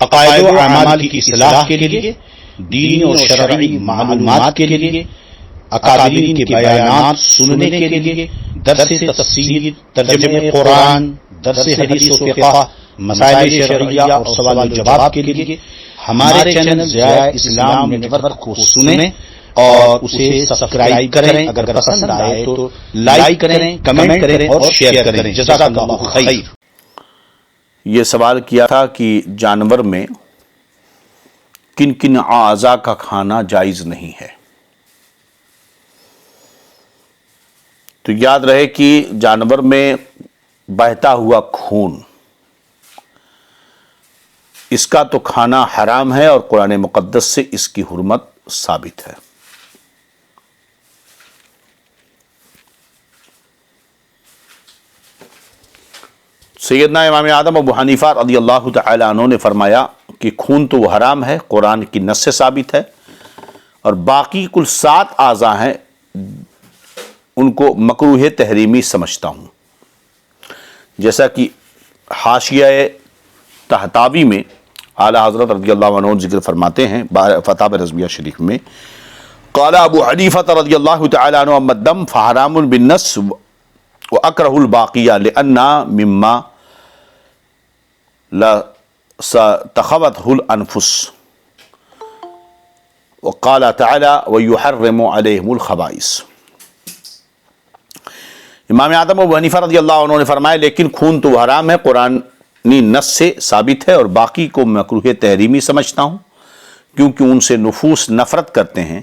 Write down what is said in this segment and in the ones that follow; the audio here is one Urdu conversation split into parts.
عقائد و اعمال کی اصلاح کے لیے، دینی اور شرعی معلومات کے لیے، اکابرین کے بیانات سننے کے لیے، درس تفسیر، ترجمہ قرآن، درس حدیث و فقہ، مسائل شرعیہ اور سوال و جواب کے لیے ہمارے چینل ضیاء اسلام نیٹ ورک کو سنیں اور اسے سبسکرائب کریں۔ اگر پسند آئے تو لائک کریں، کمنٹ کریں اور شیئر کریں۔ جزاک اللہ خیر۔ یہ سوال کیا تھا کہ جانور میں کن کن اعضاء کا کھانا جائز نہیں ہے۔ تو یاد رہے کہ جانور میں بہتا ہوا خون، اس کا تو کھانا حرام ہے اور قرآن مقدس سے اس کی حرمت ثابت ہے۔ سیدنا امام اعظم ابو حنیفہ رضی اللہ تعالی عنہ نے فرمایا کہ خون تو وہ حرام ہے، قرآن کی نص سے ثابت ہے، اور باقی کل 7 اعضاء ہیں ان کو مکروہ تحریمی سمجھتا ہوں۔ جیسا کہ حاشیہ طحطاوی میں اعلیٰ حضرت رضی اللہ عنہ ذکر فرماتے ہیں فتاوی رضویہ شریف میں، قال ابو حنیفہ رضی اللہ تعالی عنہ اما الدم فحرام بالنص واکرہ الباقیہ لأن مما لا تخوته الانفس وقال تعالی ویحرم علیہم الخبائث۔ امام اعظم ابو حنیفہ رضی اللہ عنہ نے فرمایا لیکن خون تو حرام ہے، قرآنی نص سے ثابت ہے، اور باقی کو مکروہ تحریمی سمجھتا ہوں کیونکہ ان سے نفوس نفرت کرتے ہیں،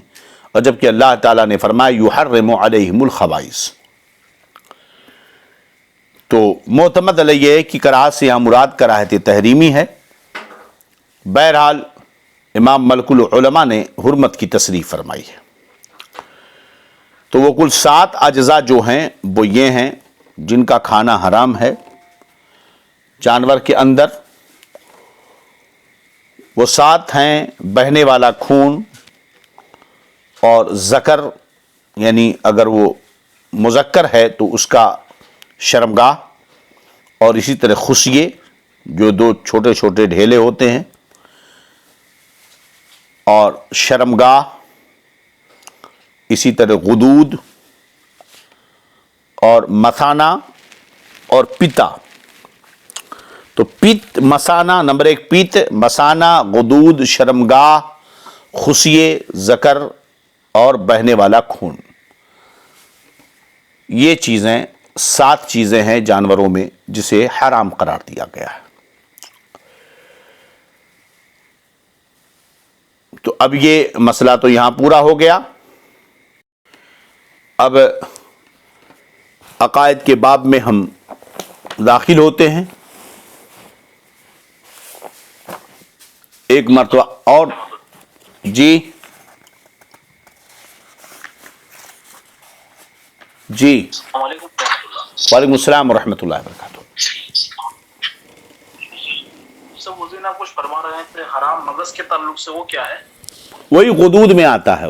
اور جبکہ اللہ تعالیٰ نے فرمایا یحرم علیہم الخبائث۔ تو معتمد علیہ ہے کہ کراہت سے یہاں مراد کراہت تحریمی ہے۔ بہرحال امام ملک العلماء نے حرمت کی تصریح فرمائی ہے۔ تو وہ کل 7 اجزاء جو ہیں وہ یہ ہیں جن کا کھانا حرام ہے جانور کے اندر۔ وہ 7 ہیں بہنے والا خون، اور ذکر یعنی اگر وہ مذکر ہے تو اس کا شرمگاہ، اور اسی طرح خصیے جو 2 چھوٹے چھوٹے ڈھیلے ہوتے ہیں، اور شرمگاہ، اسی طرح غدود اور مثانہ اور پتا۔ تو پت مثانہ نمبر 1، پت مثانہ غدود شرمگاہ خصیے ذکر اور بہنے والا خون، یہ چیزیں 7 چیزیں ہیں جانوروں میں جسے حرام قرار دیا گیا ہے۔ تو اب یہ مسئلہ تو یہاں پورا ہو گیا۔ اب عقائد کے باب میں ہم داخل ہوتے ہیں۔ ایک مرتبہ اور جی وعلیکم السلام ورحمۃ اللہ وبرکاتہ۔ سب مزین آپ کچھ فرما رہے تھے حرام مغز کے تعلق سے، وہ کیا ہے؟ وہی غدود میں آتا ہے،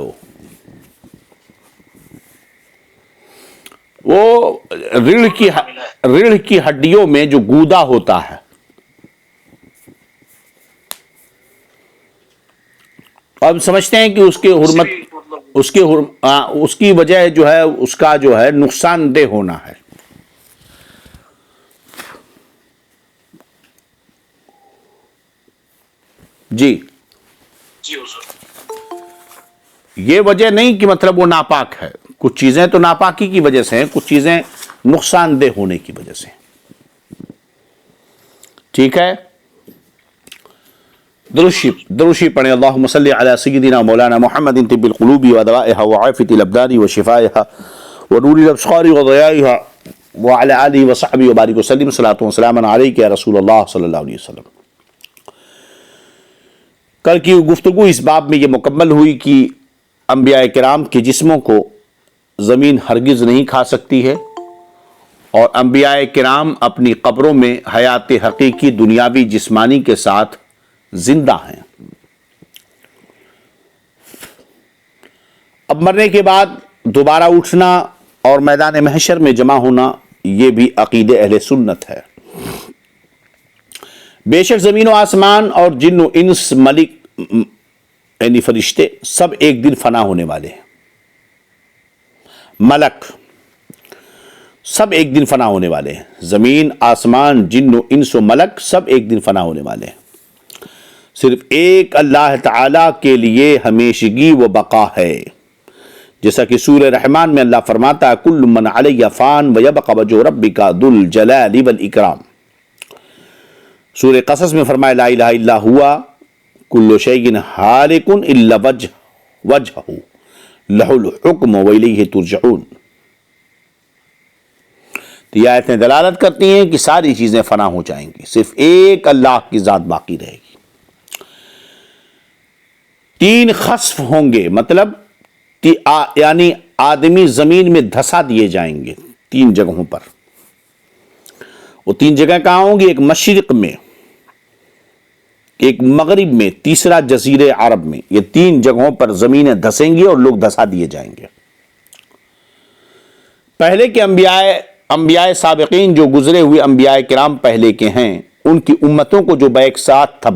وہ ریڑھ کی ہڈیوں میں جو گودا ہوتا ہے، اب سمجھتے ہیں کہ اس کے حرمت اس کی وجہ جو ہے اس کا جو ہے نقصان دہ ہونا ہے۔ جی یہ وجہ نہیں کہ مطلب وہ ناپاک ہے، کچھ چیزیں تو ناپاکی کی وجہ سے ہیں، کچھ چیزیں نقصان دہ ہونے کی وجہ سے۔ ٹھیک ہے، دروشی پڑھیں۔ اللہم صلی علی سیدنا مولانا محمد طب القلوب ودوائها وعافیۃ الابدان وشفائها ونور الابصار وضیائها وعلی آلہ وصحبہ وبارک وسلم، صلاۃ وسلام علیک یا رسول اللہ صلی اللہ علیہ وسلم۔ کل کی گفتگو اس باب میں یہ مکمل ہوئی کہ انبیاء کرام کے جسموں کو زمین ہرگز نہیں کھا سکتی ہے، اور انبیاء کرام اپنی قبروں میں حیات حقیقی دنیاوی جسمانی کے ساتھ زندہ ہیں۔ اب مرنے کے بعد دوبارہ اٹھنا اور میدان محشر میں جمع ہونا، یہ بھی عقیدہ اہل سنت ہے۔ بے شک زمین و آسمان اور جن و انس ملک یعنی فرشتے سب ایک دن فنا ہونے والے ہیں. ملک سب ایک دن فنا ہونے والے ہیں. زمین آسمان جن و انس و ملک سب ایک دن فنا ہونے والے ہیں. صرف ایک اللہ تعالی کے لیے ہمیشگی و بقا ہے. جیسا کہ سورہ رحمان میں اللہ فرماتا ہے کل من علیہ فان ویبقى وجہ ربک ذو الجلال والاکرام. سورہ قصص میں فرمایا لا الہ الا ہوا کل شیء ہالک الا وجہہ لہ الحکم والیہ ترجعون. تو یہ آیتیں دلالت کرتی ہیں کہ ساری چیزیں فنا ہو جائیں گی, صرف ایک اللہ کی ذات باقی رہے گی. 3 خسف ہوں گے, مطلب یعنی آدمی زمین میں دھسا دیے جائیں گے 3 جگہوں پر. وہ 3 جگہ کہاں ہوں گی؟ ایک مشرق میں, ایک مغرب میں, تیسرا جزیرے عرب میں. یہ 3 جگہوں پر زمینیں دھسیں گی اور لوگ دھسا دیے جائیں گے. پہلے کے انبیاء سابقین جو گزرے ہوئے انبیاء کرام پہلے کے ہیں, ان کی امتوں کو جو بیک ساتھ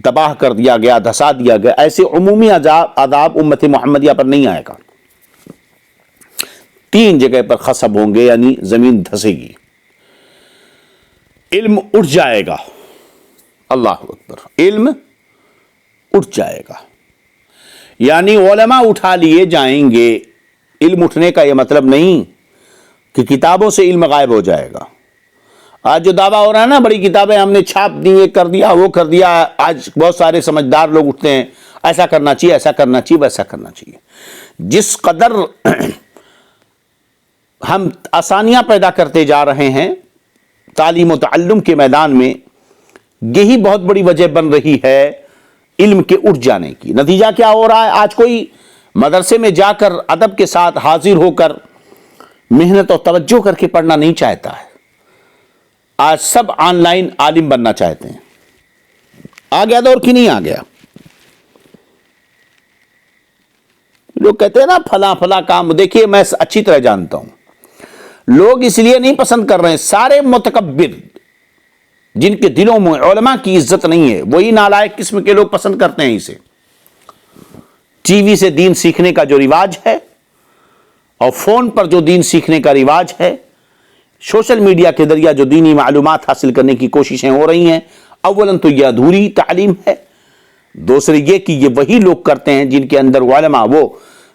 تباہ کر دیا گیا, دھسا دیا گیا, ایسے عمومی عذاب امت محمدیہ پر نہیں آئے گا. 3 جگہ پر خسب ہوں گے یعنی زمین دھسے گی. علم اٹھ جائے گا, اللہ اکبر, علم اٹھ جائے گا یعنی علماء اٹھا لیے جائیں گے. علم اٹھنے کا یہ مطلب نہیں کہ کتابوں سے علم غائب ہو جائے گا. آج جو دعویٰ ہو رہا ہے نا بڑی کتابیں ہم نے چھاپ دی, یہ کر دیا وہ کر دیا, آج بہت سارے سمجھدار لوگ اٹھتے ہیں ایسا کرنا چاہیے, ایسا کرنا چاہیے, ویسا کرنا چاہیے. جس قدر ہم آسانیاں پیدا کرتے جا رہے ہیں تعلیم و تعلم کے میدان میں, یہی بہت بڑی وجہ بن رہی ہے علم کے اٹھ جانے کی. نتیجہ کیا ہو رہا ہے؟ آج کوئی مدرسے میں جا کر ادب کے ساتھ حاضر ہو کر محنت اور توجہ کر کے پڑھنا نہیں چاہتا ہے. آج سب آن لائن عالم بننا چاہتے ہیں. آ گیا دور کی نہیں آ گیا؟ لوگ کہتے ہیں نا فلاں کام. دیکھیے میں اچھی طرح جانتا ہوں لوگ اس لیے نہیں پسند کر رہے ہیں, سارے متکبر جن کے دلوں میں علماء کی عزت نہیں ہے وہی نالائق قسم کے لوگ پسند کرتے ہیں اسے. ٹی وی سے دین سیکھنے کا جو رواج ہے اور فون پر جو دین سیکھنے کا رواج ہے, سوشل میڈیا کے ذریعہ جو دینی معلومات حاصل کرنے کی کوششیں ہو رہی ہیں, اولاً تو یہ ادھوری تعلیم ہے, دوسرے یہ کہ یہ وہی لوگ کرتے ہیں جن کے اندر علماء, وہ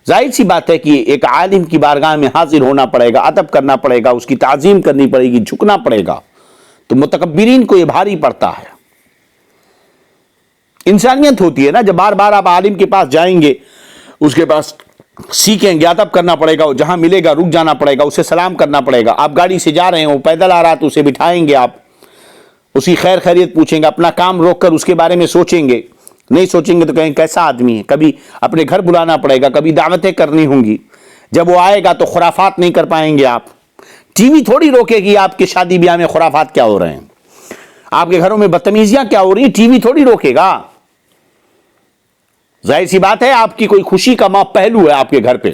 ظاہر سی بات ہے کہ ایک عالم کی بارگاہ میں حاضر ہونا پڑے گا, ادب کرنا پڑے گا, اس کی تعظیم کرنی پڑے گی, جھکنا پڑے گا. تو متکبرین کو یہ بھاری پڑتا ہے. انسانیت ہوتی ہے نا, جب بار بار آپ عالم کے پاس جائیں گے, اس کے پاس سیکھیں گے, ادب کرنا پڑے گا, جہاں ملے گا رک جانا پڑے گا, اسے سلام کرنا پڑے گا. آپ گاڑی سے جا رہے ہیں, وہ پیدل آ رہا تو اسے بٹھائیں گے, آپ اس کی خیر خیریت پوچھیں گے, اپنا کام روک کر اس کے بارے میں سوچیں گے. نہیں سوچیں گے تو کہیں کیسا آدمی ہے. کبھی اپنے گھر بلانا پڑے گا, کبھی دعوتیں کرنی ہوں گی. جب وہ آئے گا تو خرافات نہیں کر پائیں گے آپ. ٹی وی تھوڑی روکے گی آپ کے شادی بیاہ میں خرافات کیا ہو رہے ہیں, آپ کے گھروں میں بدتمیزیاں کیا ہو رہی ہیں, ٹی وی تھوڑی روکے گا. ظاہر سی بات ہے آپ کی کوئی خوشی کا پہلو ہے آپ کے گھر پہ,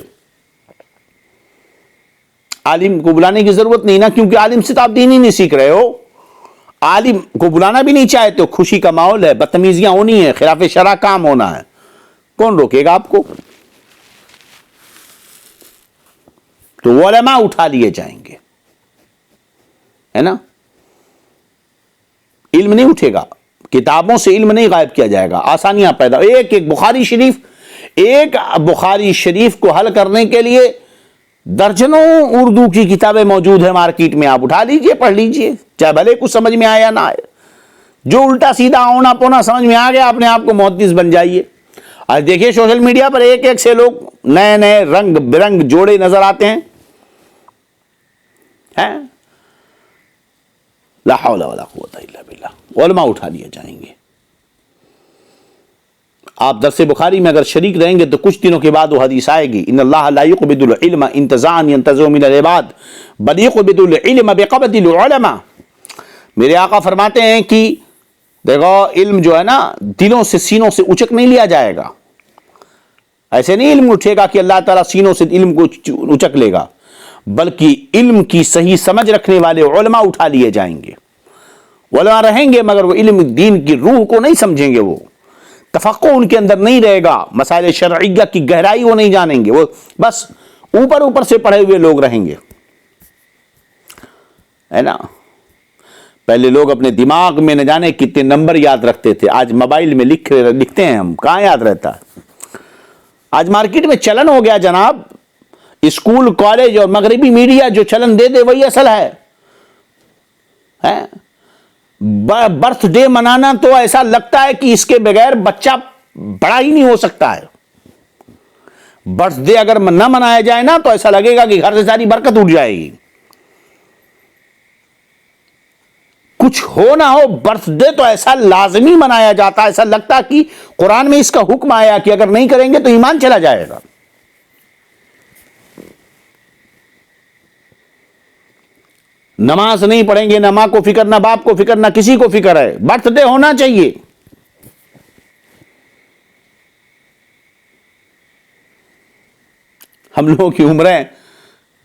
عالم کو بلانے کی ضرورت نہیں نا, کیونکہ عالم سے تو آپ دین ہی نہیں سیکھ رہے ہو. عالم کو بلانا بھی نہیں چاہے تو خوشی کا ماحول ہے, بدتمیزیاں ہونی ہے, خلاف شرع کام ہونا ہے, کون روکے گا آپ کو؟ تو علماء اٹھا لیے جائیں گے, ہے نا. علم نہیں اٹھے گا, کتابوں سے علم نہیں غائب کیا جائے گا, آسانیاں پیدا. ایک بخاری شریف کو حل کرنے کے لیے درجنوں اردو کی کتابیں موجود ہیں مارکیٹ میں, آپ اٹھا لیجئے, پڑھ لیجئے, چاہے بھلے کچھ سمجھ میں آیا نہ آئے. جو الٹا سیدھا اونا پونا سمجھ میں آ گیا, اپنے آپ کو محدث بن جائیے. آج دیکھیے سوشل میڈیا پر ایک سے لوگ نئے نئے رنگ برنگ جوڑے نظر آتے ہیں. لا حول ولا قوت الا باللہ. علماء اٹھا لیے جائیں گے. آپ درس بخاری میں اگر شریک رہیں گے تو کچھ دنوں کے بعد وہ حدیث آئے گی, ان اللہ لا یقبض العلم انتزاعا ينتزعه من العباد بل یقبض العلم بقبض العلماء. میرے آقا فرماتے ہیں کہ دیکھو علم جو ہے نا دلوں سے سینوں سے اچک نہیں لیا جائے گا. ایسے نہیں علم اٹھے گا کہ اللہ تعالیٰ سینوں سے علم کو اچک لے گا, بلکہ علم کی صحیح سمجھ رکھنے والے علماء اٹھا لیے جائیں گے. علماء رہیں گے مگر وہ علم دین کی روح کو نہیں سمجھیں گے، وہ تفقہ ان کے اندر نہیں رہے گا، مسائل شرعیہ کی گہرائی وہ نہیں جانیں گے، وہ بس اوپر اوپر سے پڑھے ہوئے لوگ رہیں گے، ہے نا۔ پہلے لوگ اپنے دماغ میں نہ جانے کتنے نمبر یاد رکھتے تھے، آج موبائل میں لکھتے ہیں ہم، کہاں یاد رہتا ہے۔ آج مارکیٹ میں چلن ہو گیا جناب، اسکول کالج اور مغربی میڈیا جو چلن دے وہی اصل ہے۔ برتھ ڈے منانا تو ایسا لگتا ہے کہ اس کے بغیر بچہ بڑا ہی نہیں ہو سکتا ہے۔ برتھ ڈے اگر نہ منایا جائے نا تو ایسا لگے گا کہ گھر سے ساری برکت اٹھ جائے گی۔ کچھ ہو نہ ہو برتھ ڈے تو ایسا لازمی منایا جاتا ہے، ایسا لگتا کہ قرآن میں اس کا حکم آیا کہ اگر نہیں کریں گے تو ایمان چلا جائے گا۔ نماز نہیں پڑھیں گے، نہ ماں کو فکر، نہ باپ کو فکر، نہ کسی کو فکر ہے۔ برتھ ڈے ہونا چاہیے۔ ہم لوگوں کی عمریں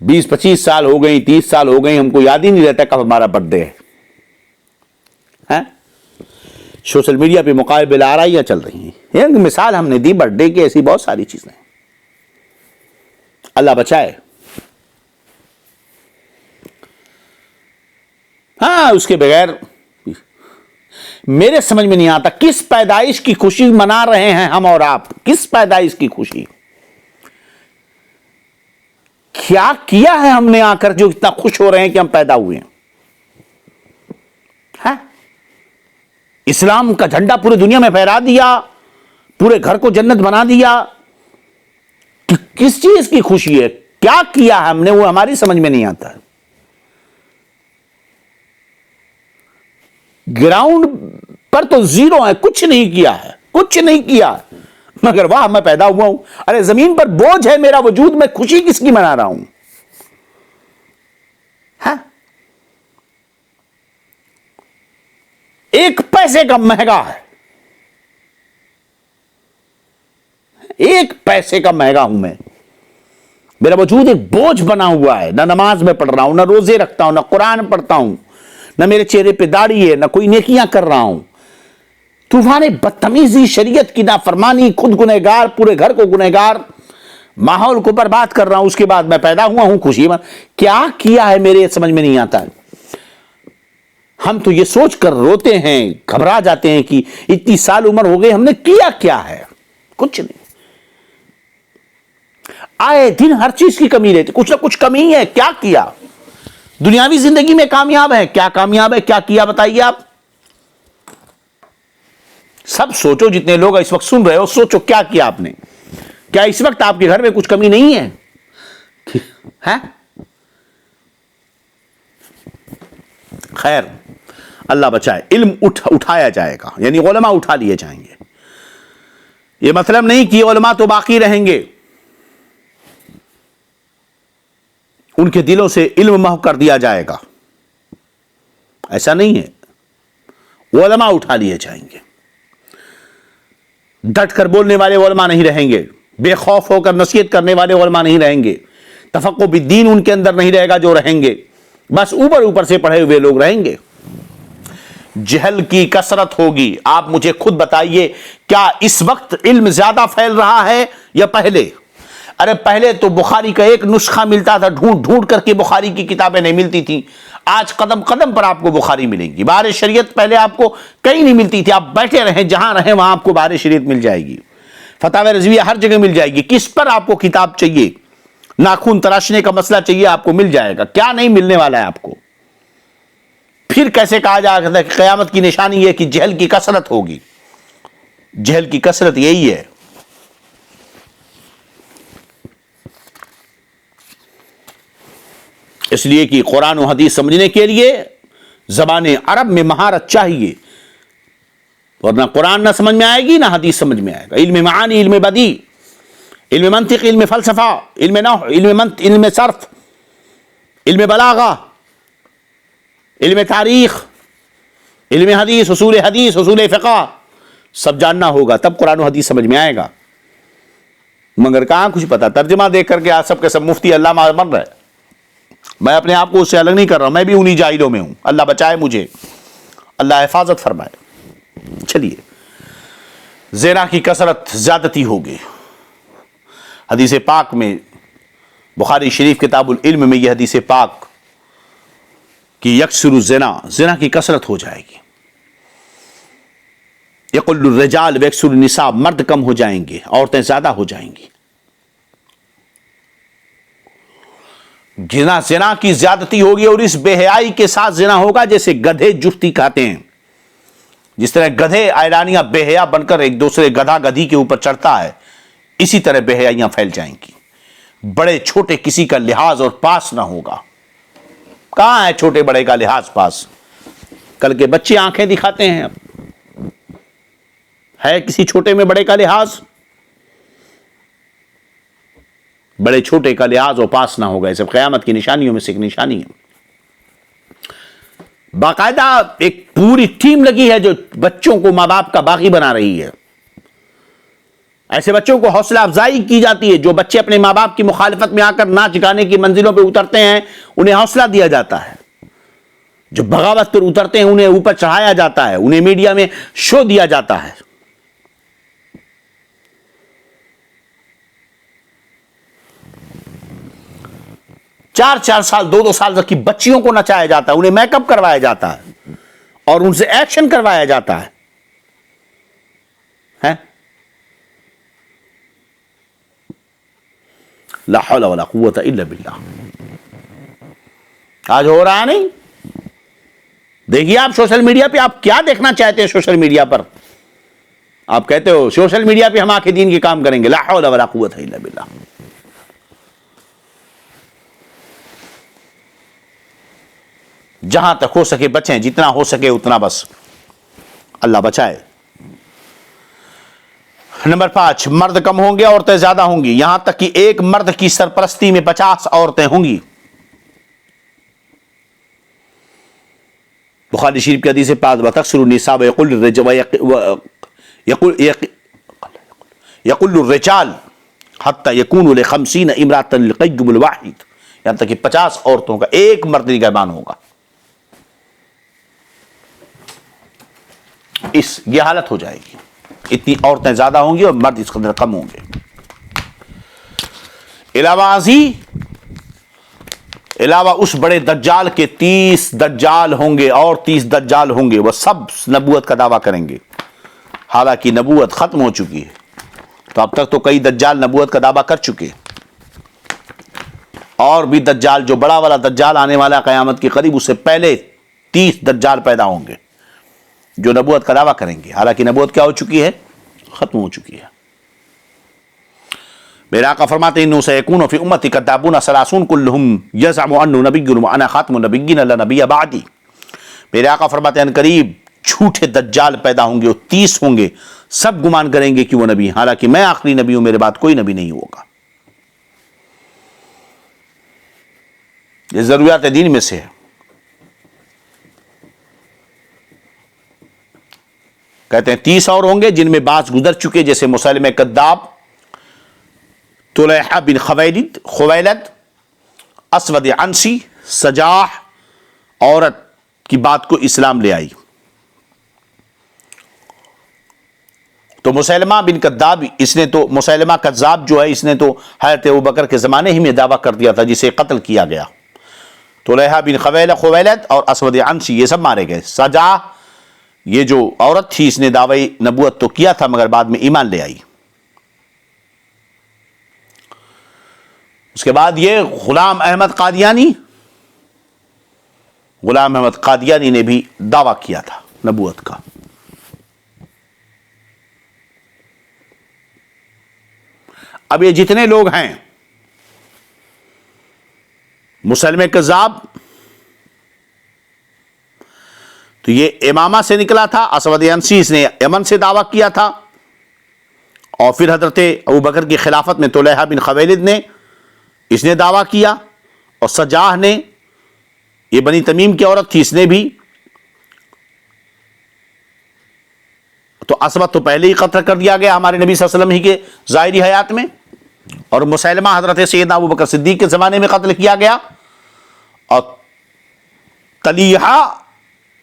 20-25 سال ہو گئی، 30 سال ہو گئی، ہم کو یاد ہی نہیں رہتا کب ہمارا برتھ ڈے ہے۔ سوشل میڈیا پہ مقابلہ آرائیاں چل رہی ہیں، ایک مثال ہم نے دی برتھ ڈے کی، ایسی بہت ساری چیزیں۔ اللہ بچائے۔ ہاں، اس کے بغیر میرے سمجھ میں نہیں آتا کس پیدائش کی خوشی منا رہے ہیں ہم اور آپ، کس پیدائش کی خوشی؟ کیا کیا ہے ہم نے آ کر جو اتنا خوش ہو رہے ہیں کہ ہم پیدا ہوئے ہیں؟ اسلام کا جھنڈا پوری دنیا میں پھہرا دیا، پورے گھر کو جنت بنا دیا، کس چیز کی خوشی ہے؟ کیا کیا ہم نے وہ ہماری سمجھ میں نہیں آتا ہے۔ گراؤنڈ پر تو زیرو ہے، کچھ نہیں کیا ہے، کچھ نہیں کیا، مگر واہ میں پیدا ہوا ہوں۔ ارے زمین پر بوجھ ہے میرا وجود، میں خوشی کس کی منا رہا ہوں؟ ایک پیسے کا مہنگا ہے، ایک پیسے کا مہنگا ہوں میں، میرا وجود ایک بوجھ بنا ہوا ہے، نہ نماز میں پڑھ رہا ہوں، نہ روزے رکھتا ہوں، نہ قرآن پڑھتا ہوں، نہ میرے چہرے پہ داڑھی ہے، نہ کوئی نیکیاں کر رہا ہوں۔ طوفان بدتمیزی، شریعت کی نافرمانی، خود گنہگار، پورے گھر کو گنہگار، ماحول کو برباد کر رہا ہوں، اس کے بعد میں پیدا ہوا ہوں خوشی میں۔ کیا کیا ہے میرے سمجھ میں نہیں آتا ہے۔ ہم تو یہ سوچ کر روتے ہیں، گھبرا جاتے ہیں کہ اتنی سال عمر ہو گئی، ہم نے کیا ہے؟ کچھ نہیں۔ آئے دن ہر چیز کی کمی رہتی، کچھ نہ کچھ کمی ہے۔ کیا کیا؟ دنیاوی زندگی میں کامیاب ہے، کیا کامیاب ہے، کیا کیا بتائیے آپ؟ سب سوچو، جتنے لوگ اس وقت سن رہے ہو سوچو کیا کیا آپ نے؟ کیا اس وقت آپ کے گھر میں کچھ کمی نہیں ہے؟ خیر، اللہ بچائے۔ علم اٹھایا جائے گا، یعنی علماء اٹھا لیے جائیں گے۔ یہ مطلب نہیں کہ علماء تو باقی رہیں گے، ان کے دلوں سے علم محو کر دیا جائے گا، ایسا نہیں ہے۔ علماء اٹھا لیے جائیں گے، ڈٹ کر بولنے والے علماء نہیں رہیں گے، بے خوف ہو کر نصیحت کرنے والے علماء نہیں رہیں گے، تفقہ بالدین ان کے اندر نہیں رہے گا جو رہیں گے، بس اوپر اوپر سے پڑھے ہوئے لوگ رہیں گے۔ جہل کی کثرت ہوگی۔ آپ مجھے خود بتائیے، کیا اس وقت علم زیادہ پھیل رہا ہے یا پہلے؟ ارے پہلے تو بخاری کا ایک نسخہ ملتا تھا، ڈھونڈ ڈھونڈ کر کے بخاری کی کتابیں نہیں ملتی تھیں۔ آج قدم قدم پر آپ کو بخاری ملے گی۔ بہار شریعت پہلے آپ کو کہیں نہیں ملتی تھی، آپ بیٹھے رہیں جہاں رہیں وہاں آپ کو بہار شریعت مل جائے گی، فتاوی رضویہ ہر جگہ مل جائے گی۔ کس پر آپ کو کتاب چاہیے، ناخن تراشنے کا مسئلہ چاہیے، آپ کو مل جائے گا۔ کیا نہیں ملنے والا ہے آپ کو؟ پھر کیسے کہا جا سکتا ہے کہ قیامت کی نشانی یہ کہ جہل کی کثرت ہوگی؟ جہل کی کثرت یہی ہے۔ اس لیے کہ قرآن و حدیث سمجھنے کے لیے زبان عرب میں مہارت چاہیے، ورنہ قرآن نہ سمجھ میں آئے گی نہ حدیث سمجھ میں آئے گا۔ علم معانی، علم بدیع، علم منطق، علم فلسفہ، علم نحو، علم صرف، علم بلاغہ، علم تاریخ، علم حدیث، اصول فقہ، سب جاننا ہوگا، تب قرآن و حدیث سمجھ میں آئے گا۔ مگر کہاں کچھ پتا، ترجمہ دیکھ کر کے آج سب کے سب مفتی علامہ بن رہے۔ میں اپنے آپ کو اس سے الگ نہیں کر رہا ہوں، میں بھی انہی جاہلوں میں ہوں، اللہ بچائے مجھے۔ اللہ حفاظت فرمائے۔ چلیے، زنا کی کثرت زیادتی ہوگی۔ حدیث پاک میں، بخاری شریف کتاب العلم میں یہ حدیث پاک کہ یکثر الزنا، زنا کی کثرت ہو جائے گی۔ یقل الرجال ویکثر النساء، مرد کم ہو جائیں گے، عورتیں زیادہ ہو جائیں گی۔ زنا کی زیادتی ہوگی، اور اس بے حیائی کے ساتھ زنا ہوگا جیسے گدھے جفتی کھاتے ہیں۔ جس طرح گدھے ایرانیاں بے حیا بن کر ایک دوسرے گدھا گدھی کے اوپر چڑھتا ہے، اسی طرح بے حیائیاں پھیل جائیں گی۔ بڑے چھوٹے کسی کا لحاظ اور پاس نہ ہوگا۔ کہاں ہے چھوٹے بڑے کا لحاظ پاس؟ کل کے بچے آنکھیں دکھاتے ہیں، اب ہے کسی چھوٹے میں بڑے کا لحاظ؟ بڑے چھوٹے کا لحاظ و پاس نہ ہوگا۔ یہ سب قیامت کی نشانیوں میں سے ایک نشانی ہے۔ باقاعدہ ایک پوری ٹیم لگی ہے جو بچوں کو ماں باپ کا باغی بنا رہی ہے۔ ایسے بچوں کو حوصلہ افزائی کی جاتی ہے، جو بچے اپنے ماں باپ کی مخالفت میں آ کر ناچ گانے کی منزلوں پہ اترتے ہیں انہیں حوصلہ دیا جاتا ہے۔ جو بغاوت پر اترتے ہیں انہیں اوپر چڑھایا جاتا ہے، انہیں میڈیا میں شو دیا جاتا ہے۔ چار چار سال، دو سال تک کی بچیوں کو نچایا جاتا ہے، انہیں میک اپ کروایا جاتا ہے اور ان سے ایکشن کروایا جاتا ہے۔ لا حول ولا قوت الا باللہ۔ آج ہو رہا نہیں؟ دیکھیے آپ سوشل میڈیا پہ، آپ کیا دیکھنا چاہتے ہیں سوشل میڈیا پر؟ آپ کہتے ہو سوشل میڈیا پہ ہم آ کے دین کے کام کریں گے، لا حول ولا قوت الا باللہ۔ جہاں تک ہو سکے بچیں، جتنا ہو سکے اتنا، بس اللہ بچائے۔ نمبر 5، مرد کم ہوں گے، عورتیں زیادہ ہوں گی، یہاں تک کہ ایک مرد کی سرپرستی میں 50 عورتیں ہوں گی۔ بخاری شریف کی حدیث پاک، وتکثر النساء یقل الرجال حتی یکون ل50 امرأة القیم الواحد، یہاں تک کہ 50 عورتوں کا ایک مرد نگہبان ہوگا۔ یہ حالت ہو جائے گی، اتنی عورتیں زیادہ ہوں گی اور مرد اس قدر کم ہوں گے۔ علاوہ اس بڑے دجال کے 30 دجال ہوں گے، اور 30 دجال ہوں گے، وہ سب نبوت کا دعویٰ کریں گے، حالانکہ نبوت ختم ہو چکی ہے۔ تو اب تک تو کئی دجال نبوت کا دعویٰ کر چکے، اور بھی دجال، جو بڑا والا دجال آنے والا قیامت کے قریب، اس سے پہلے 30 دجال پیدا ہوں گے جو نبوت کا دعویٰ کریں گے، حالانکہ نبوت کیا ہو چکی ہے؟ ختم ہو چکی ہے۔ میرے آقا فرماتے ہیں انه سيكون في امتي كذابون 30 كلهم يزعم انه نبي وانا خاتم النبيين لا نبي بعدي۔ میرے آقا فرماتے ہیں ان قریب جھوٹے دجال پیدا ہوں گے، اور 30 ہوں گے، سب گمان کریں گے کہ وہ نبی، حالانکہ میں آخری نبی ہوں، میرے بعد کوئی نبی نہیں ہوگا۔ یہ ضروریات دین میں سے ہے۔ کہتے ہیں 30 اور ہوں گے جن میں بعض گزر چکے، جیسے مسیلمہ کذاب، طلحہ بن خویلد، اسود عنسی، سجاح، عورت کی بات کو اسلام لے آئی۔ تو مسیلمہ بن کذاب، اس نے تو مسیلمہ کذاب جو ہے، اس نے تو حضرت ابوبکر کے زمانے ہی میں دعویٰ کر دیا تھا، جسے قتل کیا گیا۔ طلحہ بن خویلد اور اسود عنسی یہ سب مارے گئے۔ سجاح، یہ جو عورت تھی، اس نے دعوی نبوت تو کیا تھا مگر بعد میں ایمان لے آئی۔ اس کے بعد یہ غلام احمد قادیانی نے بھی دعویٰ کیا تھا نبوت کا۔ اب یہ جتنے لوگ ہیں، مسلمہ کذاب تو یہ امامہ سے نکلا تھا، اسود عنسی اس نے یمن سے دعویٰ کیا تھا، اور پھر حضرت ابوبکر کی خلافت میں طلحہ بن خویلد نے اس نے دعویٰ کیا، اور سجاح نے، یہ بنی تمیم کی عورت تھی، اس نے بھی۔ تو اسود تو پہلے ہی قتل کر دیا گیا ہمارے نبی صلی اللہ علیہ وسلم ہی کے ظاہری حیات میں، اور مسیلمہ حضرت سیدنا ابوبکر صدیق کے زمانے میں قتل کیا گیا، اور طلیحہ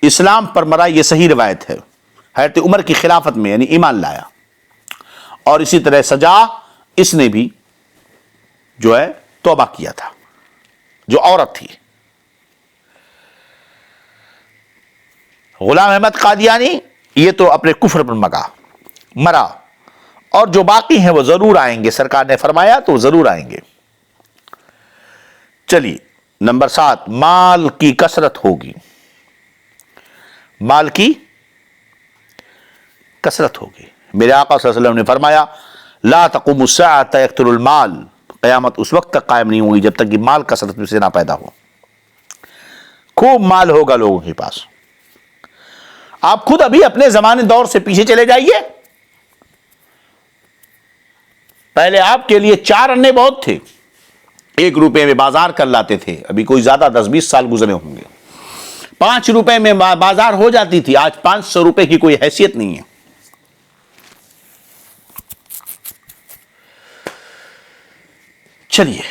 اسلام پر مرا، یہ صحیح روایت ہے، حضرت عمر کی خلافت میں، یعنی ایمان لایا، اور اسی طرح سجا اس نے بھی جو ہے توبہ کیا تھا، جو عورت تھی۔ غلام احمد قادیانی یہ تو اپنے کفر پر مرا، اور جو باقی ہیں وہ ضرور آئیں گے، سرکار نے فرمایا تو وہ ضرور آئیں گے۔ چلیے نمبر 7، مال کی کثرت ہوگی، مال کی کثرت ہوگی۔ میرے آقا صلی اللہ علیہ وسلم نے فرمایا لا تقوم الساعة يقتل المال، قیامت اس وقت تک قائم نہیں ہوگی جب تک کہ مال کثرت سے نہ پیدا ہو۔ خوب مال ہوگا لوگوں کے پاس۔ آپ خود ابھی اپنے زمانے دور سے پیچھے چلے جائیے، پہلے آپ کے لیے 4 انے بہت تھے، 1 روپے میں بازار کر لاتے تھے، ابھی کوئی زیادہ 10-20 سال گزرے ہوں گے۔ 5 روپے میں بازار ہو جاتی تھی، آج 500 روپے کی کوئی حیثیت نہیں ہے۔ چلیے،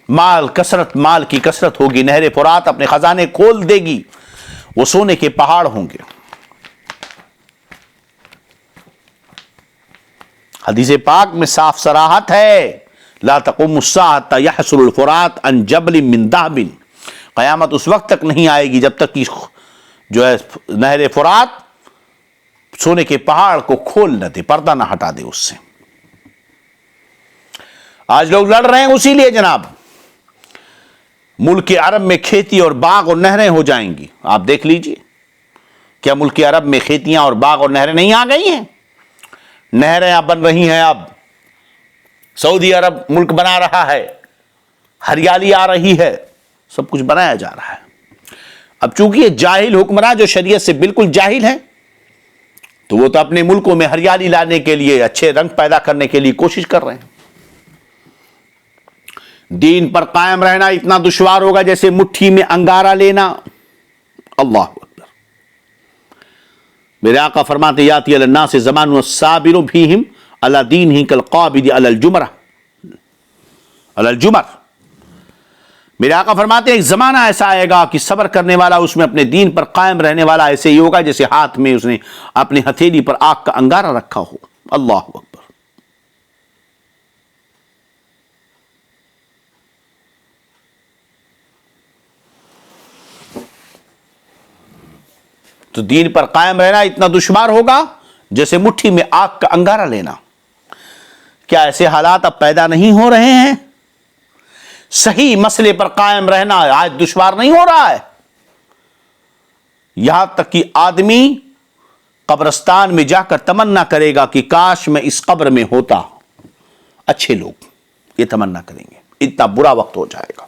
مال کی کثرت ہوگی، نہر فرات اپنے خزانے کھول دے گی، وہ سونے کے پہاڑ ہوں گے۔ حدیث پاک میں صاف صراحت ہے لا تقوم الساعة يحصل الفرات عن جبل من ذهب، قیامت اس وقت تک نہیں آئے گی جب تک کہ جو ہے نہر فرات سونے کے پہاڑ کو کھول نہ دے، پردہ نہ ہٹا دے اس سے۔ آج لوگ لڑ رہے ہیں اسی لیے جناب، ملک عرب میں کھیتی اور باغ اور نہریں ہو جائیں گی۔ آپ دیکھ لیجئے، کیا ملک عرب میں کھیتیاں اور باغ اور نہریں نہیں آ گئی ہیں؟ نہریں اب بن رہی ہیں، اب سعودی عرب ملک بنا رہا ہے، ہریالی آ رہی ہے، سب کچھ بنایا جا رہا ہے۔ اب چونکہ یہ جاہل حکمراں جو شریعت سے بالکل جاہل ہیں، تو وہ تو اپنے ملکوں میں ہریالی لانے کے لیے، اچھے رنگ پیدا کرنے کے لیے کوشش کر رہے ہیں۔ دین پر قائم رہنا اتنا دشوار ہوگا جیسے مٹھی میں انگارہ لینا۔ اللہ اکبر۔ میرے آقا فرماتے یاتی علی الناس زمان والصابر فیہم علی دینہ کالقابض علی الجمر۔ میرے آقا فرماتے ہیں ایک زمانہ ایسا آئے گا کہ صبر کرنے والا اس میں اپنے دین پر قائم رہنے والا ایسے ہی ہوگا جیسے ہاتھ میں اس نے اپنی ہتھیلی پر آگ کا انگارہ رکھا ہو۔ اللہ اکبر۔ تو دین پر قائم رہنا اتنا دشوار ہوگا جیسے مٹھی میں آگ کا انگارہ لینا۔ کیا ایسے حالات اب پیدا نہیں ہو رہے ہیں؟ صحیح مسئلے پر قائم رہنا آج دشوار نہیں ہو رہا ہے، یہاں تک کہ آدمی قبرستان میں جا کر تمنا کرے گا کہ کاش میں اس قبر میں ہوتا۔ اچھے لوگ یہ تمنا کریں گے، اتنا برا وقت ہو جائے گا،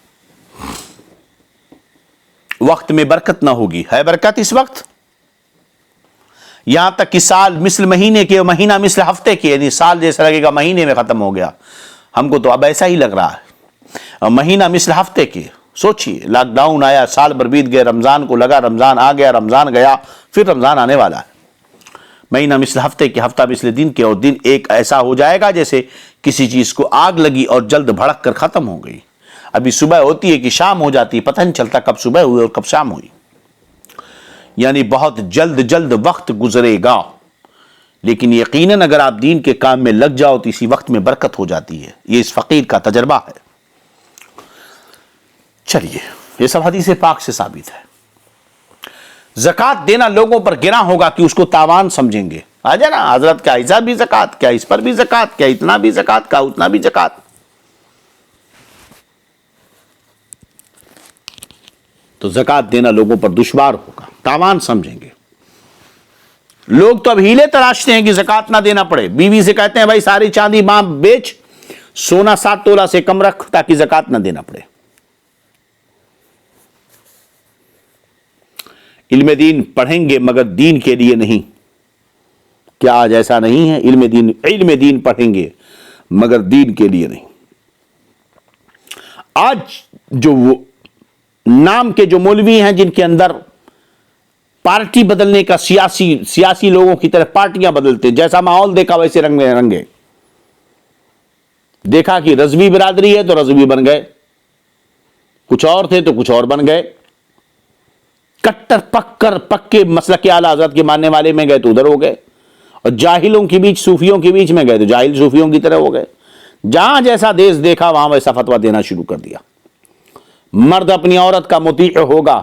وقت میں برکت نہ ہوگی۔ ہے برکت اس وقت؟ یہاں تک کہ سال مثل مہینے کے، مہینہ مثل ہفتے کے، یعنی سال جیسا لگے گا مہینے میں ختم ہو گیا۔ ہم کو تو اب ایسا ہی لگ رہا ہے، مہینہ مثل ہفتے کے۔ سوچئے لاک ڈاؤن آیا، سال بھر بیت گئے، رمضان کو لگا، رمضان آ گیا، رمضان گیا، پھر رمضان آنے والا ہے۔ مہینہ مثل ہفتے کے، ہفتہ مثل دن کے، اور دن ایک ایسا ہو جائے گا جیسے کسی چیز کو آگ لگی اور جلد بھڑک کر ختم ہو گئی۔ ابھی صبح ہوتی ہے کہ شام ہو جاتی ہے، پتہ نہیں چلتا کب صبح ہوئی اور کب شام ہوئی، یعنی بہت جلد وقت گزرے گا۔ لیکن یقیناً اگر آپ دین کے کام میں لگ جاؤ تو اسی وقت میں برکت ہو جاتی ہے، یہ اس فقیر کا تجربہ ہے۔ چلیے، یہ سب حدیث پاک سے ثابت ہے۔ زکوٰۃ دینا لوگوں پر گرا ہوگا کہ اس کو تاوان سمجھیں گے۔ آ جانا حضرت، کیا ایسا بھی زکوٰۃ، کیا اس پر بھی زکوٰۃ، کیا اتنا بھی زکوٰۃ، کیا اتنا بھی زکوٰۃ۔ تو زکوٰۃ دینا لوگوں پر دشوار ہوگا، تاوان سمجھیں گے۔ لوگ تو اب ہیلے تراشتے ہیں کہ زکوٰۃ نہ دینا پڑے، بیوی سے کہتے ہیں بھائی ساری چاندی ماں بیچ، سونا 7 تولہ سے کم رکھ تاکہ زکوٰۃ نہ دینا پڑے۔ علم دین پڑھیں گے مگر دین کے لیے نہیں۔ کیا آج ایسا نہیں ہے؟ علم دین پڑھیں گے مگر دین کے لیے نہیں۔ آج جو نام کے جو مولوی ہیں جن کے اندر پارٹی بدلنے کا، سیاسی لوگوں کی طرح پارٹیاں بدلتے ہیں، جیسا ماحول دیکھا ویسے رنگ میں رنگے۔ دیکھا کہ رضوی برادری ہے تو رضوی بن گئے، کچھ اور تھے تو کچھ اور بن گئے۔ کٹر پکے مسلک اعلی حضرت کے ماننے والے میں گئے تو ادھر ہو گئے، اور جاہلوں کے بیچ صوفیوں کے بیچ میں گئے تو جاہل صوفیوں کی طرح ہو گئے. جہاں جیسا دیش دیکھا وہاں ویسا فتویٰ دینا شروع کر دیا. مرد اپنی عورت کا مطیع ہوگا.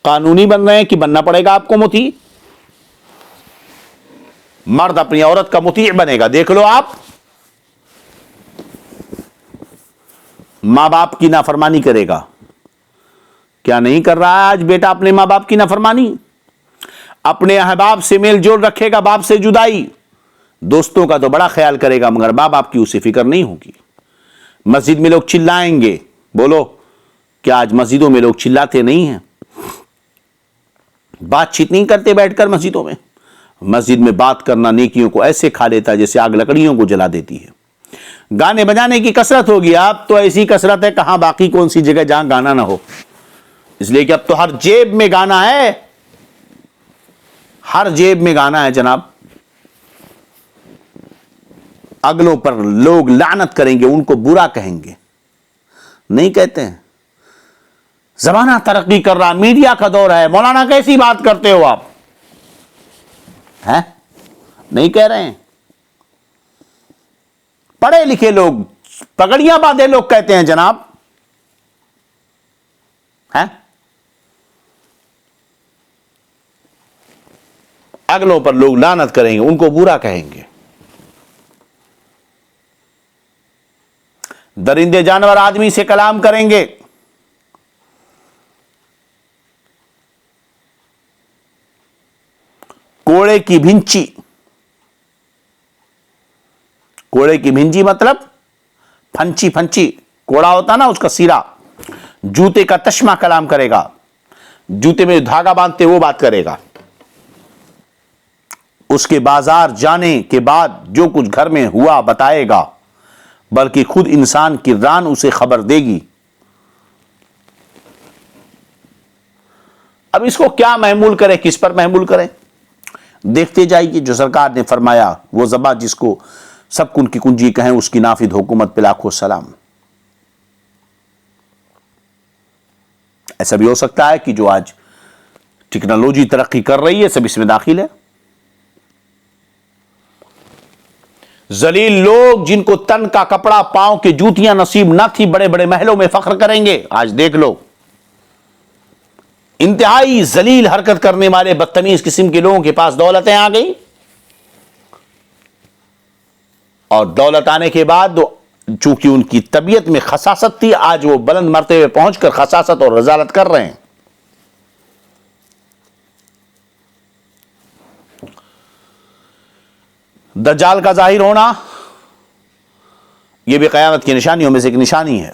قانونی بن رہے ہیں کہ بننا پڑے گا آپ کو مطیع؟ مرد اپنی عورت کا مطیع بنے گا. دیکھ لو آپ، ماں باپ کی نافرمانی کرے گا. کیا نہیں کر رہا ہے آج بیٹا اپنے ماں باپ کی نافرمانی؟ اپنے احباب سے میل جول رکھے گا، باپ سے جدائی. دوستوں کا تو بڑا خیال کرے گا مگر ماں باپ کی اسے فکر نہیں ہوگی. مسجد میں لوگ چلائیں گے. بولو کیا آج مسجدوں میں لوگ چلاتے نہیں ہیں؟ بات چیت نہیں کرتے بیٹھ کر مسجدوں میں؟ مسجد میں بات کرنا نیکیوں کو ایسے کھا لیتا ہے جیسے آگ لکڑیوں کو جلا دیتی ہے. گانے بجانے کی کثرت ہوگی. اب تو ایسی کثرت ہے کہاں باقی کون سی جگہ جہاں گانا نہ ہو. اس لیے کہ اب تو ہر جیب میں گانا ہے، ہر جیب میں گانا ہے جناب. اگلوں پر لوگ لعنت کریں گے، ان کو برا کہیں گے. نہیں کہتے ہیں زمانہ ترقی کر رہا، میڈیا کا دور ہے. مولانا کیسی بات کرتے ہو آپ؟ ہیں؟ نہیں کہہ رہے ہیں. پڑھے لکھے لوگ، پگڑیاں باندھے لوگ کہتے ہیں جناب. ہیں؟ اگلوں پر لوگ لعنت کریں گے، ان کو برا کہیں گے. درندے جانور آدمی سے کلام کریں گے. کوڑے کی بھنچی، کوڑے کی بھنجی مطلب پھنچی کوڑا ہوتا نا اس کا سیرا. جوتے کا تشمہ کلام کرے گا. جوتے میں دھاگا باندھتے وہ بات کرے گا. اس کے بازار جانے کے بعد جو کچھ گھر میں ہوا بتائے گا، بلکہ خود انسان کی ران اسے خبر دے گی. اب اس کو کیا محمول کرے، کس پر محمول کرے؟ دیکھتے جائیے. جو سرکار نے فرمایا وہ زباں جس کو سب کن کی کنجی کہیں، اس کی نافذ حکومت پہ لاکھوں سلام. ایسا بھی ہو سکتا ہے کہ جو آج ٹیکنالوجی ترقی کر رہی ہے سب اس میں داخل ہے. ذلیل لوگ جن کو تن کا کپڑا پاؤں کے جوتیاں نصیب نہ تھی بڑے بڑے محلوں میں فخر کریں گے. آج دیکھ لو انتہائی ذلیل حرکت کرنے والے بدتمیز قسم کے لوگوں کے پاس دولتیں آ گئی، اور دولت آنے کے بعد چونکہ ان کی طبیعت میں خساست تھی، آج وہ بلند مرتبے پہنچ کر خساست اور رذالت کر رہے ہیں. دجال کا ظاہر ہونا یہ بھی قیامت کی نشانیوں میں سے ایک نشانی ہے.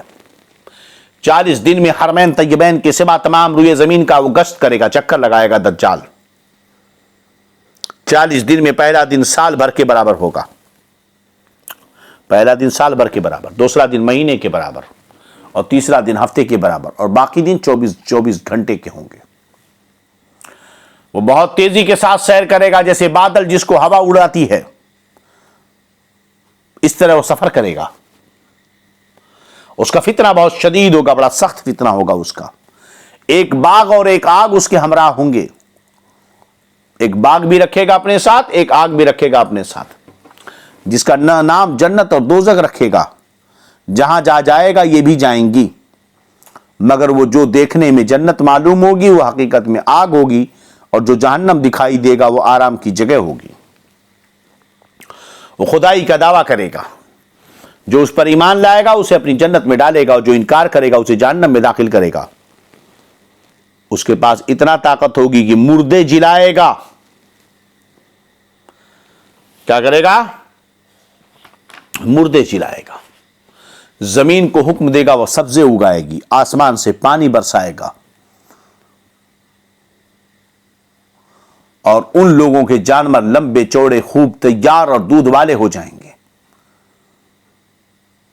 40 دن میں حرمین طیبین کے سوا تمام روئے زمین کا وہ گشت کرے گا، چکر لگائے گا دجال. 40 دن میں پہلا دن سال بھر کے برابر ہوگا. پہلا دن سال بھر کے برابر، دوسرا دن مہینے کے برابر، اور تیسرا دن ہفتے کے برابر، اور باقی دن 24 گھنٹے کے ہوں گے. وہ بہت تیزی کے ساتھ سیر کرے گا جیسے بادل جس کو ہوا اڑاتی ہے، اس طرح وہ سفر کرے گا. اس کا فتنہ بہت شدید ہوگا، بڑا سخت فتنہ ہوگا اس کا. ایک باغ اور ایک آگ اس کے ہمراہ ہوں گے. ایک باغ بھی رکھے گا اپنے ساتھ، ایک آگ بھی رکھے گا اپنے ساتھ، جس کا نام جنت اور دوزخ رکھے گا. جہاں جائے گا یہ بھی جائیں گی، مگر وہ جو دیکھنے میں جنت معلوم ہوگی وہ حقیقت میں آگ ہوگی، اور جو جہنم دکھائی دے گا وہ آرام کی جگہ ہوگی. وہ خدائی کا دعویٰ کرے گا. جو اس پر ایمان لائے گا اسے اپنی جنت میں ڈالے گا، اور جو انکار کرے گا اسے جہنم میں داخل کرے گا. اس کے پاس اتنا طاقت ہوگی کہ مردے جلائے گا. کیا کرے گا؟ مردے جلائے گا. زمین کو حکم دے گا وہ سبزے اگائے گی، آسمان سے پانی برسائے گا، اور ان لوگوں کے جانور لمبے چوڑے خوب تیار اور دودھ والے ہو جائیں گے.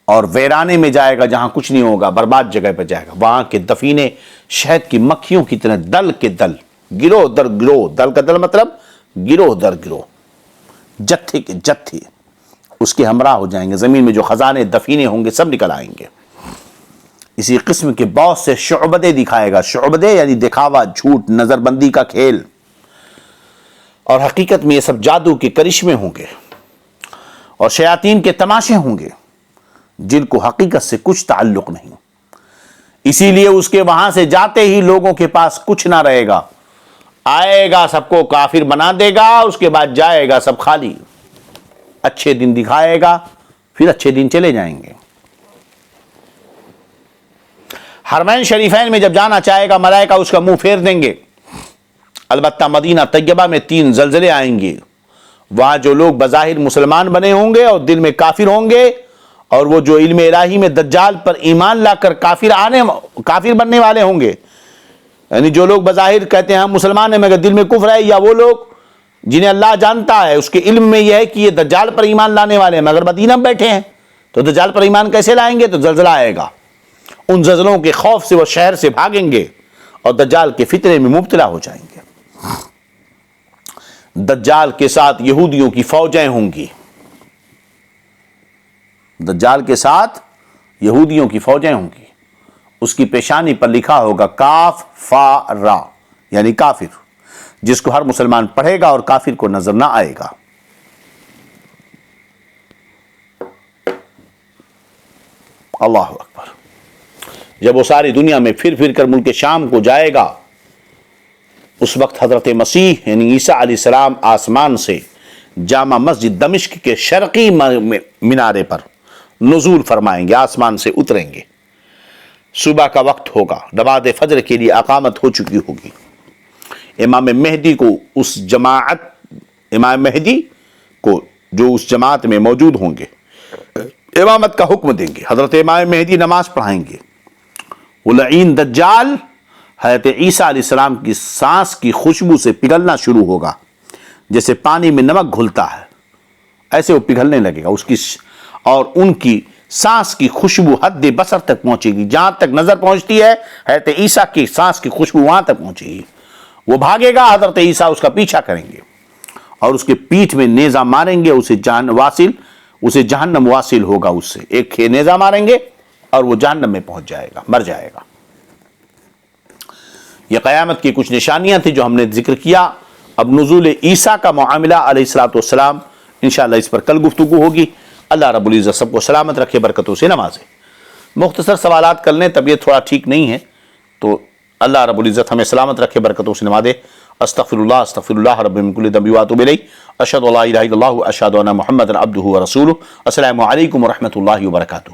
اور ویرانے میں جائے گا جہاں کچھ نہیں ہوگا، برباد جگہ پہ جائے گا. وہاں کے دفینے شہد کی مکھیوں کی طرح دل کے دل، گروہ در گروہ. دل کا دل مطلب گروہ در گروہ، جتھے کے جتھے اس کے ہمراہ ہو جائیں گے. زمین میں جو خزانے دفینے ہوں گے سب نکل آئیں گے. اسی قسم کے بہت سے شعبدے دکھائے گا. شعبدے یعنی دکھاوا، جھوٹ، نظر بندی کا کھیل. اور حقیقت میں یہ سب جادو کے کرشمے ہوں گے اور شیاطین کے تماشے ہوں گے جن کو حقیقت سے کچھ تعلق نہیں. اسی لیے اس کے وہاں سے جاتے ہی لوگوں کے پاس کچھ نہ رہے گا. آئے گا سب کو کافر بنا دے گا، اس کے بعد جائے گا سب خالی. اچھے دن دکھائے گا، پھر اچھے دن چلے جائیں گے. حرمین شریفین میں جب جانا چاہے گا ملائکہ اس کا منہ پھیر دیں گے. البتہ مدینہ طیبہ میں 3 زلزلے آئیں گے. وہاں جو لوگ بظاہر مسلمان بنے ہوں گے اور دل میں کافر ہوں گے، اور وہ جو علم الہی میں دجال پر ایمان لا کر کافر بننے والے ہوں گے، یعنی جو لوگ بظاہر کہتے ہیں ہم مسلمان ہیں مگر دل میں کفر ہے، یا وہ لوگ جنہیں اللہ جانتا ہے اس کے علم میں یہ ہے کہ یہ دجال پر ایمان لانے والے ہیں مگر مدینہ میں بیٹھے ہیں، تو دجال پر ایمان کیسے لائیں گے؟ تو زلزلہ آئے گا. ان زلزلوں کے خوف سے وہ شہر سے بھاگیں گے اور دجال کے فتنے میں مبتلا ہو جائیں گے. دجال کے ساتھ یہودیوں کی فوجیں ہوں گی. دجال کے ساتھ یہودیوں کی فوجیں ہوں گی. اس کی پیشانی پر لکھا ہوگا کاف فا را، یعنی کافر، جس کو ہر مسلمان پڑھے گا اور کافر کو نظر نہ آئے گا. اللہ اکبر. جب وہ ساری دنیا میں پھر کر ملک شام کو جائے گا، اس وقت حضرت مسیح یعنی عیسیٰ علیہ السلام آسمان سے جامع مسجد دمشق کے شرقی مینارے پر نزول فرمائیں گے، آسمان سے اتریں گے. صبح کا وقت ہوگا، نماز فجر کے لیے اقامت ہو چکی ہوگی. امام مہدی کو امام مہدی کو جو اس جماعت میں موجود ہوں گے امامت کا حکم دیں گے. حضرت امام مہدی نماز پڑھائیں گے. وہ لعین دجال حضرت عیسیٰ علیہ السلام کی سانس کی خوشبو سے پگھلنا شروع ہوگا. جیسے پانی میں نمک گھلتا ہے ایسے وہ پگھلنے لگے گا. اور ان کی سانس کی خوشبو حد بصر تک پہنچے گی. جہاں تک نظر پہنچتی ہے حضرت عیسیٰ کی سانس کی خوشبو وہاں تک پہنچے گی. وہ بھاگے گا، حضرت عیسیٰ اس کا پیچھا کریں گے اور اس کے پیٹھ میں نیزہ ماریں گے. اسے جہنم واصل ہوگا. اس سے ایک نیزہ ماریں گے اور وہ جہنم میں پہنچ جائے گا، مر جائے گا. یہ قیامت کی کچھ نشانیاں تھیں جو ہم نے ذکر کیا. اب نزول عیسیٰ کا معاملہ علیہ السلام انشاءاللہ اس پر کل گفتگو ہوگی. اللہ رب العزت سب کو سلامت رکھے، برکتوں سے نوازے. مختصر سوالات کر لیں، طبیعت تھوڑا ٹھیک نہیں ہے تو اللہ رب العزت ہمیں سلامت رکھے، برکتوں سے نوازے. استغفر اللہ رب من کل ذنب واتوب الیہ. اشہد ان لا الہ الا اللہ واشہد ان محمدا عبدہ ورسولہ. السلام علیکم ورحمۃ اللہ وبرکاتہ.